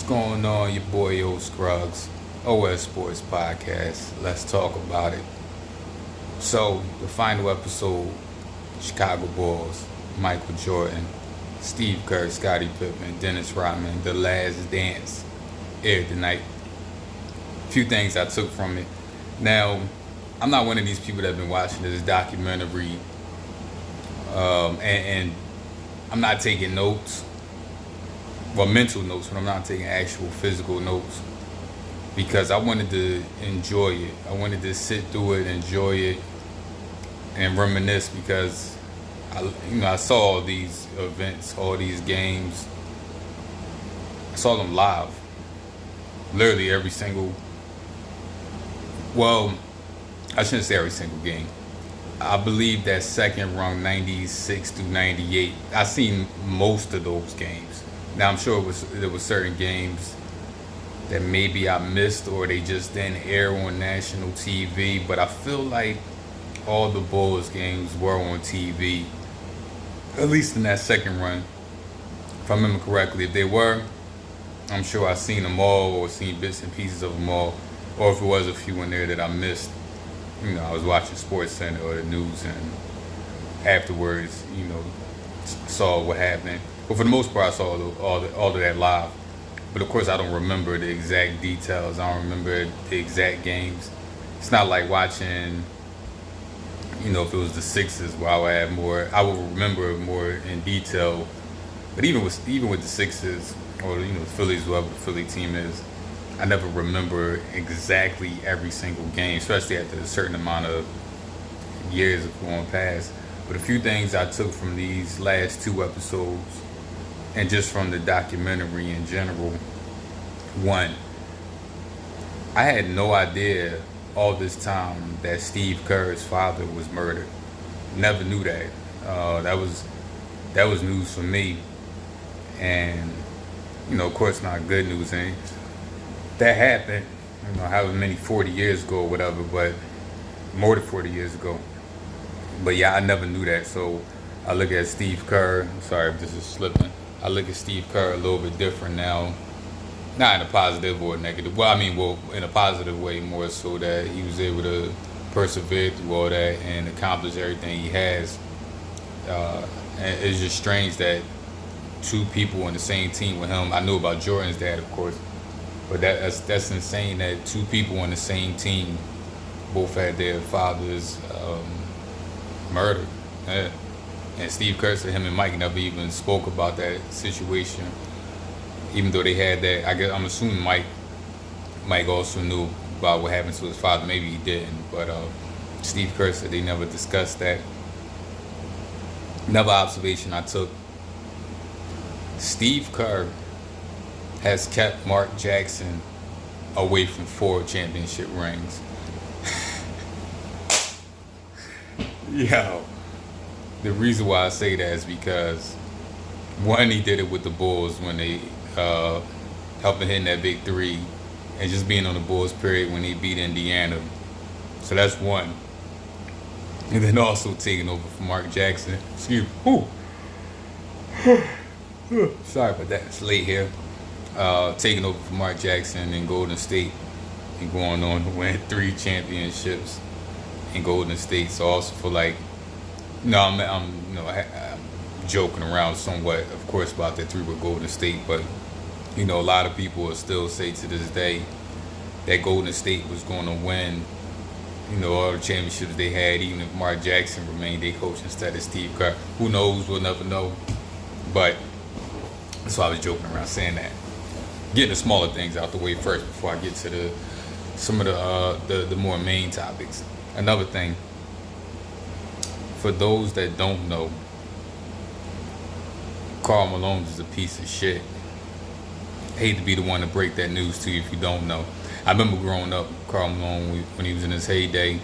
going on? Your boy O Scruggs, OS Sports Podcast. Let's talk about it. So, the final episode, Chicago Bulls, Michael Jordan, Steve Kerr, Scottie Pippen, Dennis Rodman, The Last Dance, aired tonight. A few things I took from it. Now, I'm not one of these people that have been watching this documentary, and I'm not taking notes. Well, mental notes, but I'm not taking actual physical notes because I wanted to enjoy it. I wanted to sit through it, enjoy it, and reminisce because I saw all these events, all these games. I saw them live, literally every single. Well, I shouldn't say every single game. I believe that second run, 96 through 98. I seen most of those games. Now I'm sure there was certain games that maybe I missed or they just didn't air on national TV, but I feel like all the Bulls games were on TV, at least in that second run. If I remember correctly, if they were, I'm sure I seen them all or seen bits and pieces of them all, or if it was a few in there that I missed. I was watching Sports Center or the news and afterwards, saw what happened. But for the most part, I saw all of that live. But of course, I don't remember the exact details. I don't remember the exact games. It's not like watching, if it was the Sixers where I would remember more in detail. But even with the Sixers or the Phillies, whoever the Philly team is, I never remember exactly every single game, especially after a certain amount of years of going past. But a few things I took from these last two episodes and just from the documentary in general. One, I had no idea all this time that Steve Kerr's father was murdered. Never knew that. That was news for me. And, of course not good news. And that happened, however many 40 years ago or whatever, but more than 40 years ago. But yeah, I never knew that. So I look at Steve Kerr. Sorry if this is slipping. I look at Steve Kerr a little bit different now. Not in a positive or negative. Well, in a positive way, more so that he was able to persevere through all that and accomplish everything he has. And it's just strange that two people on the same team with him. I knew about Jordan's dad, of course, but that's insane that two people on the same team both had their fathers murdered. Yeah. And Steve Kerr said him and Mike never even spoke about that situation, even though they had that. I'm assuming Mike also knew about what happened to his father. Maybe he didn't, but Steve Kerr said they never discussed that. Another observation I took: Steve Kerr has kept Mark Jackson away from 4 championship rings. Yo. The reason why I say that is because, one, he did it with the Bulls when they helping hitting that big three and just being on the Bulls period when they beat Indiana. So that's one. And then also taking over for Mark Jackson. Excuse me. Sorry about that. It's late here. Taking over for Mark Jackson in Golden State and going on to win 3 championships in Golden State. So also for I'm joking around somewhat, of course, about that 3 with Golden State, but a lot of people will still say to this day that Golden State was going to win, all the championships they had, even if Mark Jackson remained their coach instead of Steve Kerr. Who knows? We'll never know. But that's why I was joking around saying that. Getting the smaller things out the way first before I get to some of the more main topics. Another thing. For those that don't know, Karl Malone is a piece of shit. I hate to be the one to break that news to you if you don't know. I remember growing up, Karl Malone, when he was in his heyday,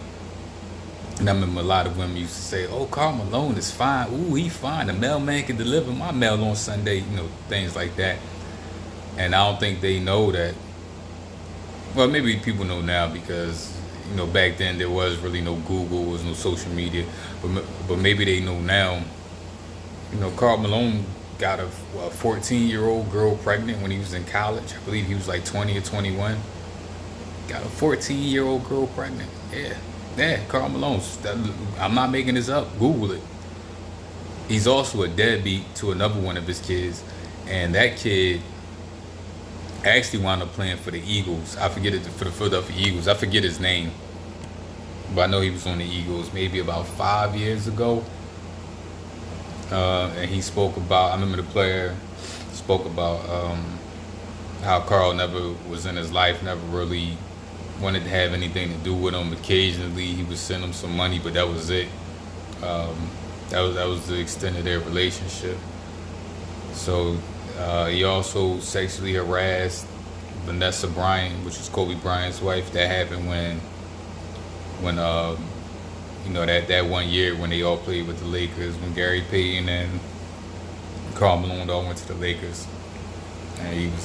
and I remember a lot of women used to say, "Oh, Karl Malone is fine. Ooh, he fine. The mailman can deliver my mail on Sunday," things like that. And I don't think they know that. Well, maybe people know now because back then there was really no Google, there was no social media, but maybe they know now. Karl Malone got a 14-year-old girl pregnant when he was in college. I believe he was like 20 or 21. Got a 14-year-old girl pregnant. Yeah, Karl Malone. I'm not making this up. Google it. He's also a deadbeat to another one of his kids, and that kid actually wound up playing for the Eagles. I forget it, for the Philadelphia Eagles. I forget his name, but I know he was on the Eagles maybe about 5 years ago. And he spoke about, I remember the player spoke about how Karl never was in his life, never really wanted to have anything to do with him. Occasionally he would send him some money, but that was it. That was the extent of their relationship. So he also sexually harassed Vanessa Bryant, which was Kobe Bryant's wife. That happened when that 1 year when they all played with the Lakers, when Gary Payton and Karl Malone all went to the Lakers, and he was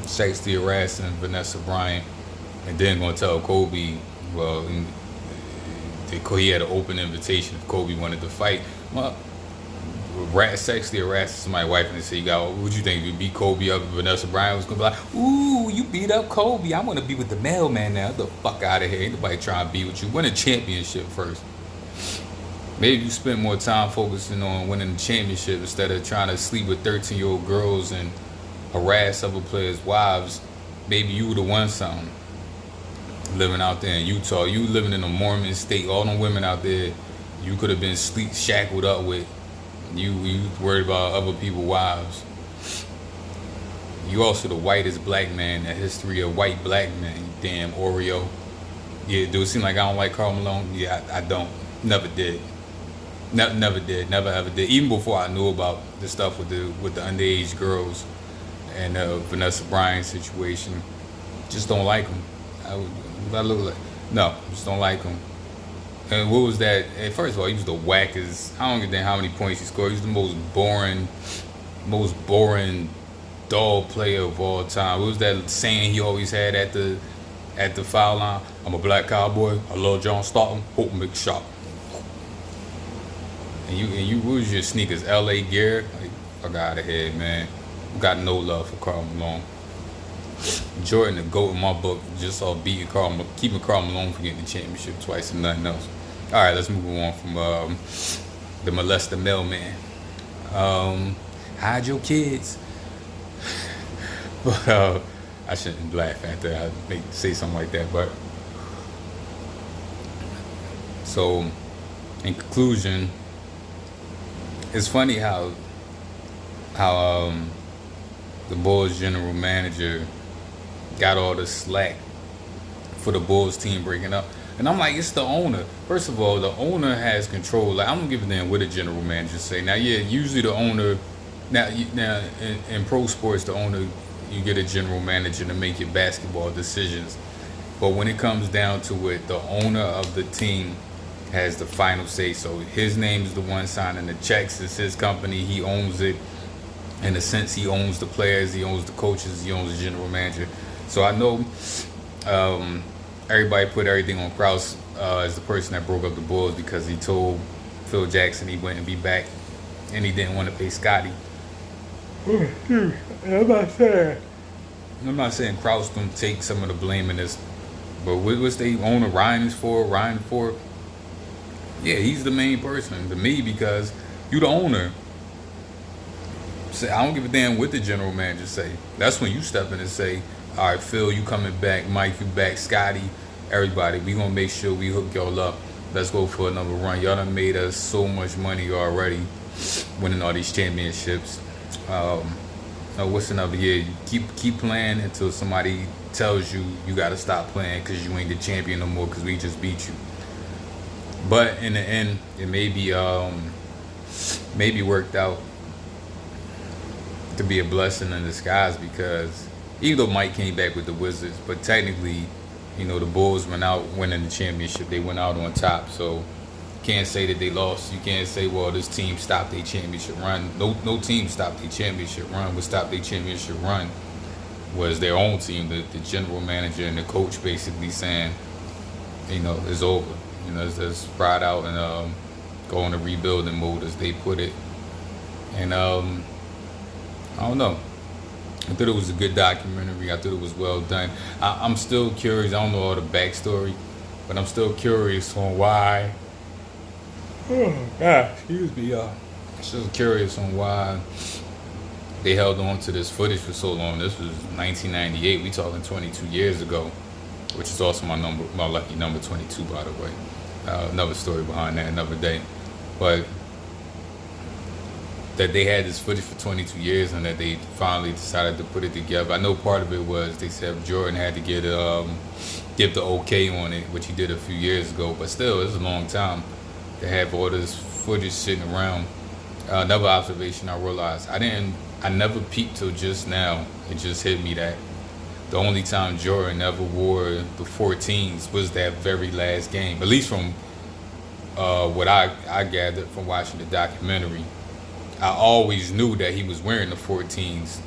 sexually harassing Vanessa Bryant, and then gonna tell Kobe, well, he had an open invitation if Kobe wanted to fight. Well, sexually harassing somebody's wife, and they say, what you think, you beat Kobe up? Vanessa Bryant was gonna be like, ooh, you beat up Kobe, I want to be with the mailman now. Get the fuck out of here. Ain't nobody trying to be with you. Win a championship first. Maybe you spend more time focusing on winning the championship instead of trying to sleep with 13-year-old girls and harass other players' wives. Maybe you would have won something. Living out there in Utah, you living in a Mormon state, all them women out there, you could have been shackled up with. You worried about other people's wives. You also the whitest black man in the history of white black men, you damn Oreo. Yeah, do it seem like I don't like Karl Malone? Yeah, I don't. Never did. Never did. Never ever did. Even before I knew about the stuff with the underage girls and Vanessa Bryant situation. Just don't like him. Just don't like him. And what was that? First of all, he was the wackest. I don't give a damn how many points he scored. He was the most boring dog player of all time. What was that saying he always had at the foul line? I'm a black cowboy. I love John Stockton. Hope make shot. And you, what was your sneakers? L.A. Gear? Like, fuck out of here, man. Got no love for Karl Malone. Jordan, the GOAT in my book, just off keeping Karl Malone from getting the championship twice and nothing else. All right, let's move on from the molester mailman. Hide your kids. But I shouldn't laugh after I say something like that. But so, in conclusion, it's funny how the Bulls general manager got all the slack for the Bulls team breaking up. And I'm like, it's the owner. First of all, the owner has control. Like, I don't give a damn what the general manager say. Now, yeah, usually the owner, now in pro sports, the owner, you get a general manager to make your basketball decisions. But when it comes down to it, the owner of the team has the final say. So his name is the one signing the checks. It's his company. He owns it. In a sense, he owns the players. He owns the coaches. He owns the general manager. So I know everybody put everything on Krause as the person that broke up the Bulls because he told Phil Jackson he wouldn't be back and he didn't want to pay Scotty. I'm not saying Krause don't take some of the blame in this, but what's the owner Ryan Ford? Yeah, he's the main person to me because you the owner. Say, I don't give a damn what the general manager say. That's when you step in and say, all right, Phil, you coming back. Mike, you back. Scotty, everybody, we gonna make sure we hook y'all up. Let's go for another run. Y'all done made us so much money already, winning all these championships. What's another year? You keep playing until somebody tells you gotta stop playing because you ain't the champion no more because we just beat you. But in the end, it maybe worked out to be a blessing in disguise because even though Mike came back with the Wizards, but technically, the Bulls went out winning the championship. They went out on top, so you can't say that they lost. You can't say, well, this team stopped their championship run. No team stopped their championship run. What stopped their championship run was their own team, the general manager and the coach basically saying, it's over. Let's ride out go on a rebuilding mode, as they put it. And I don't know. I thought it was a good documentary. I thought it was well done. I'm still curious. I don't know all the backstory, but I'm still curious on why. Oh God, excuse me, y'all. Still curious on why they held on to this footage for so long. This was 1998. We talking 22 years ago, which is also my lucky number 22, by the way. Another story behind that, another day. But that they had this footage for 22 years and that they finally decided to put it together. I know part of it was they said Jordan had to give the okay on it, which he did a few years ago. But still, it's a long time to have all this footage sitting around. Another observation I realized, I never peeped till just now. It just hit me that the only time Jordan ever wore the 14s was that very last game. At least from what I gathered from watching the documentary. I always knew that he was wearing the 14s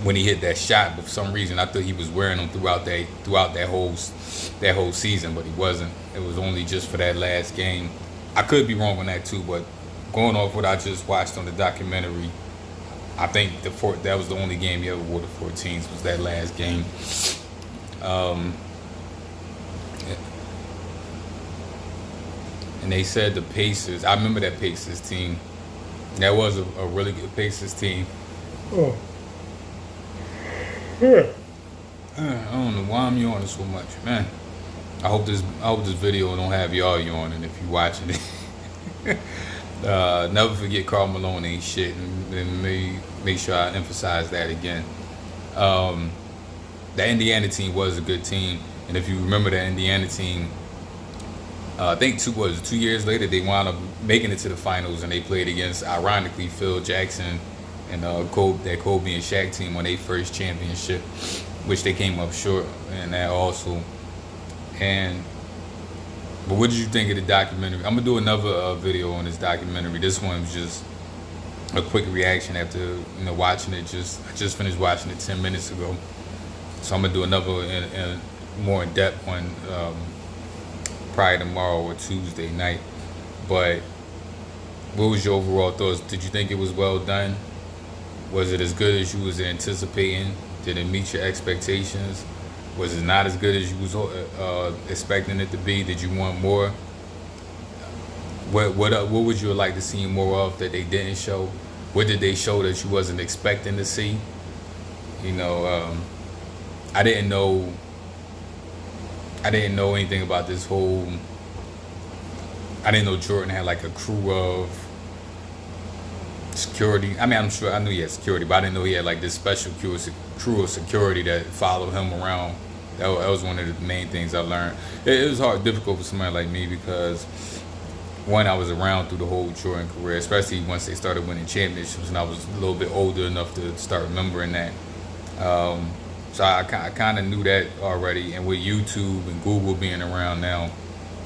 when he hit that shot, but for some reason I thought he was wearing them throughout that whole season, but he wasn't. It was only just for that last game. I could be wrong on that too, but going off what I just watched on the documentary, I think that was the only game he ever wore the 14s, was that last game. And they said the Pacers. I remember that Pacers team. That was a really good Pacers team. Oh. Yeah. I don't know why I'm yawning so much, man. I hope this video don't have y'all yawning if you watching it. Never forget Karl Malone ain't shit, and make sure I emphasize that again. The Indiana team was a good team, and if you remember the Indiana team, I think 2 years later they wound up making it to the finals, and they played against, ironically, Phil Jackson and that Kobe and Shaq team on their first championship, which they came up short in that also. But what did you think of the documentary? I'm gonna do another video on this documentary. This one was just a quick reaction after watching it. I just finished watching it 10 minutes ago, so I'm gonna do another more in depth one. Probably tomorrow or Tuesday night. But what was your overall thoughts? Did you think it was well done? Was it as good as you was anticipating? Did it meet your expectations? Was it not as good as you was expecting it to be? Did you want more? What would you like to see more of that they didn't show? What did they show that you wasn't expecting to see? I didn't know anything about this whole. I didn't know Jordan had like a crew of security. I mean, I knew he had security, but I didn't know he had like this special crew of security that followed him around. That was one of the main things I learned. It was difficult for somebody like me because, one, I was around through the whole Jordan career, especially once they started winning championships, and I was a little bit older enough to start remembering that. So I kind of knew that already, and with YouTube and Google being around now,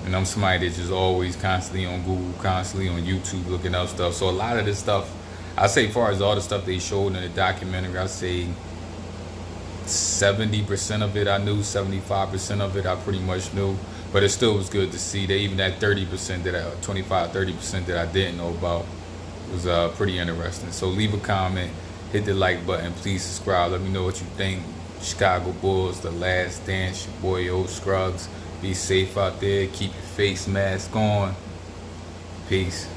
and I'm somebody that's just always constantly on Google, constantly on YouTube looking up stuff. So a lot of this stuff, I say, as far as all the stuff they showed in the documentary, I say 70% of it I knew, 75% of it I pretty much knew, but it still was good to see. They even that 30% that 30% that I didn't know about was pretty interesting. So leave a comment, hit the like button, please subscribe. Let me know what you think. Chicago Bulls, The Last Dance, your boy O Scruggs. Be safe out there. Keep your face mask on. Peace.